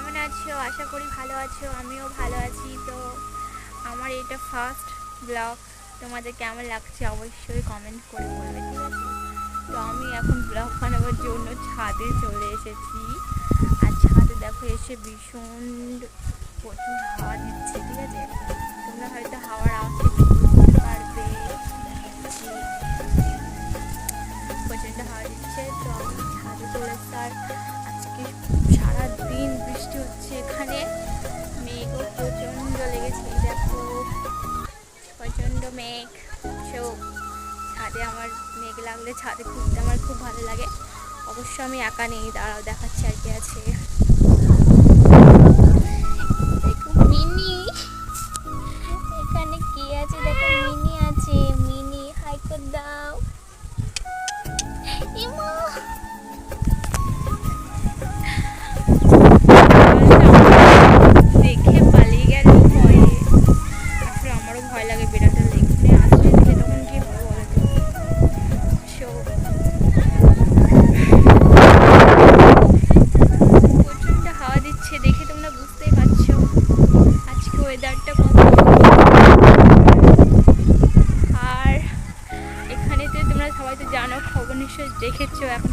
কেমন আছো? আশা করি ভালো আছো, আমিও ভালো আছি। তো আমার এটা ফার্স্ট ব্লগ, তোমাদের কেমন লাগছে অবশ্যই কমেন্ট করে বলবে, ঠিক আছে? তো আমি এখন ব্লগ বানাবার জন্য ছাদে চলে এসেছি। আর ছাদে দেখো এসে ভীষণ প্রচুর হাওয়া দিচ্ছে, ঠিক আছে? তোমরা হয়তো হাওয়ার আওয়াজটা একটু বুঝতে পারবে। দেখাচ্ছি, প্রচণ্ড হাওয়া দিচ্ছে। তো আমি ছাদে চলে এসেছি। আর আজকে সারাদিন বৃষ্টি হচ্ছে, এখানে মেঘও প্রচণ্ড লেগেছে। দেখো প্রচণ্ড মেঘ। সো ছাদে আমার মেঘ লাগলে ছাদে ঘুরতে আমার খুব ভালো লাগে। অবশ্য আমি একা নেই, দাঁড়াও দেখাচ্ছি আর কি আছে। দেখো মিনি, এখানে কি আছে দেখো, মিনি আছে। মিনি হাই করে দাও। ইমা দেখে পালিয়ে গেল ভয়ে। আসলে আমারও ভয় লাগে বিড়ালটা দেখলে, আসলে দেখে তখন কি হবে বলো তো। সো প্রচণ্ড হাওয়া দিচ্ছে, দেখে তোমরা বুঝতেই পারছো আজকে ওয়েদারটা কত। আর এখানে তো তোমরা সবাই তো জানো, খবর নিশ্চয়ই দেখেছো, এখন